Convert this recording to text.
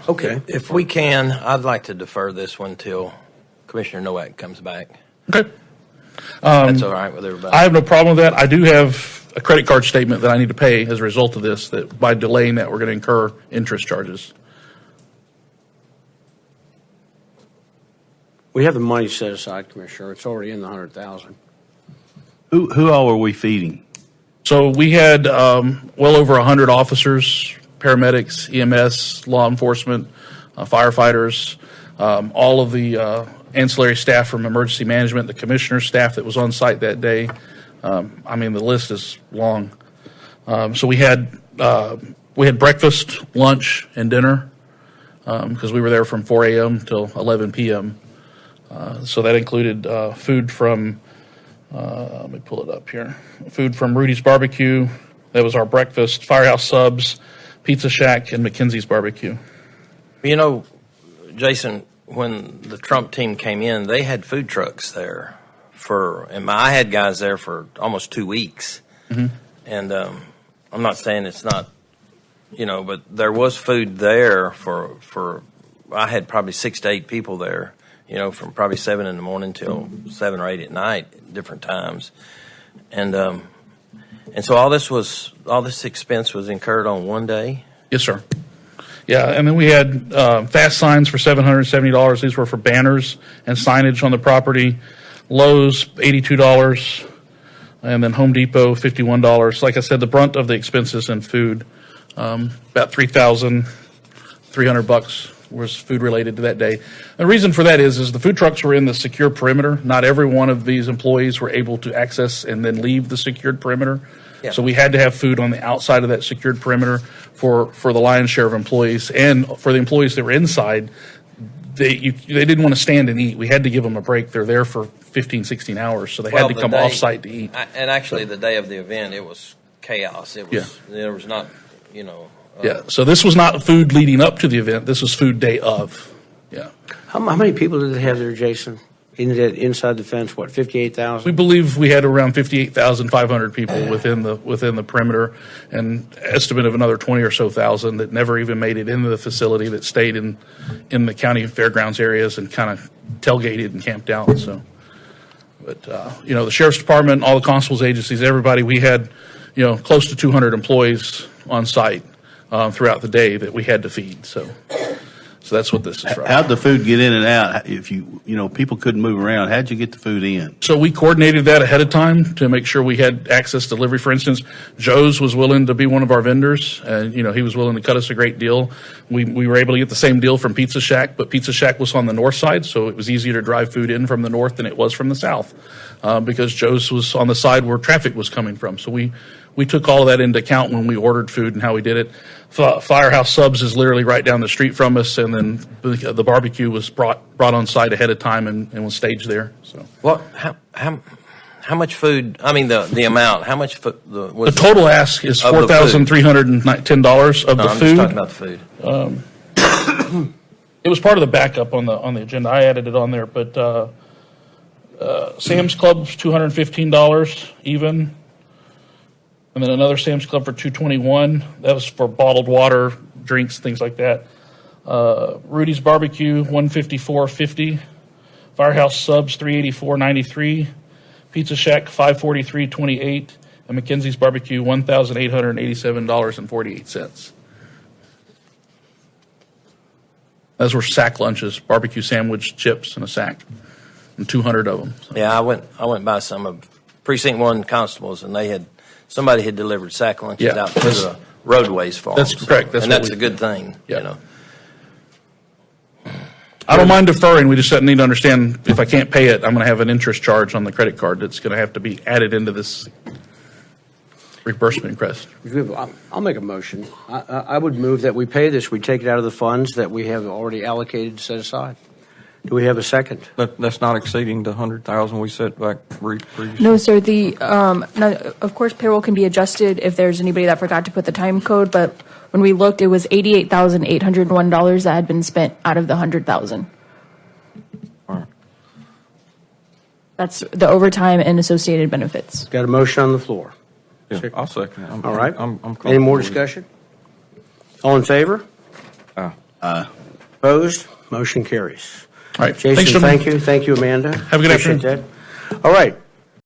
Okay. If we can, I'd like to defer this one till Commissioner Nowak comes back. Okay. That's all right with everybody. I have no problem with that. I do have a credit card statement that I need to pay as a result of this, that by delaying that, we're going to incur interest charges. We have the money set aside, Commissioner. It's already in the 100,000. Who all are we feeding? So we had well over 100 officers, paramedics, EMS, law enforcement, firefighters, all of the ancillary staff from emergency management, the commissioner's staff that was on site that day. I mean, the list is long. So we had breakfast, lunch, and dinner because we were there from 4 a.m. till 11 p.m. So that included food from, let me pull it up here, food from Rudy's Barbecue. That was our breakfast, Firehouse Subs, Pizza Shack, and McKenzie's Barbecue. You know, Jason, when the Trump team came in, they had food trucks there I had guys there for almost 2 weeks. Mm-hmm. And I'm not saying it's not, but there was food there for I had probably 6 to 8 people there, from probably 7 in the morning till 7 or 8 at night at different times. And so all this expense was incurred on one day? Yes, sir. Yeah, and then we had fast signs for $770. These were for banners and signage on the property. Lowe's, $82. And then Home Depot, $51. Like I said, the brunt of the expenses in food, about $3,300 was food related to that day. The reason for that is the food trucks were in the secure perimeter. Not every one of these employees were able to access and then leave the secured perimeter. Yeah. So we had to have food on the outside of that secured perimeter for the lion's share of employees. And for the employees that were inside, they didn't want to stand and eat. We had to give them a break. They're there for 15, 16 hours, so they had to come off-site to eat. And actually, the day of the event, it was chaos. There was not, Yeah, so this was not food leading up to the event. This was food day of. Yeah. How many people did they have there, Jason? Inside the fence, what, 58,000? We believe we had around 58,500 people within the perimeter, and estimate of another 20 or so thousand that never even made it into the facility, that stayed in the county fairgrounds areas and kind of tailgated and camped out. So, but the sheriff's department, all the constables agencies, everybody, we had close to 200 employees on site throughout the day that we had to feed. So that's what this is from. How'd the food get in and out? If people couldn't move around, how'd you get the food in? So we coordinated that ahead of time to make sure we had access delivery. For instance, Joe's was willing to be one of our vendors, and he was willing to cut us a great deal. We were able to get the same deal from Pizza Shack, but Pizza Shack was on the north side, so it was easier to drive food in from the north than it was from the south, because Joe's was on the side where traffic was coming from. So we took all of that into account when we ordered food and how we did it. Firehouse Subs is literally right down the street from us, and then the barbecue was brought on site ahead of time and was staged there. So, how much food? I mean, the amount. How much food? The total ask is $4,310 of the I'm food. just talking about the food. It was part of the backup on the agenda. I added it on there, but Sam's Club's $215 even. And then another Sam's Club for $221. That was for bottled water, drinks, things like that. Rudy's Barbecue, $154.50. Firehouse Subs, $384.93. Pizza Shack, $543.28. And McKenzie's Barbecue, $1,887.48. Those were sack lunches, barbecue sandwich, chips, and a sack, and 200 of them. So. Yeah, I went by some of Precinct 1 constables, and somebody had delivered sack lunches out to the roadways for them. That's correct. That's a good thing. Yeah. I don't mind deferring. We just need to understand, if I can't pay it, I'm going to have an interest charge on the credit card that's going to have to be added into this reimbursement request. I'll make a motion. I would move that we pay this. We take it out of the funds that we have already allocated, set aside. Do we have a second? That's not exceeding the 100,000 we set back previously. No, sir. Of course, payroll can be adjusted if there's anybody that forgot to put the time code. But when we looked, it was $88,801 that had been spent out of the 100,000. All right. That's the overtime and associated benefits. Got a motion on the floor. Yeah, I'll second it. All right. I'm Any more comfortable with it. discussion? All in favor? Aye. Opposed? Motion carries. All right. Jason, Thanks, gentlemen. thank you. Thank you, Amanda. Have a good Appreciate afternoon. that. All right.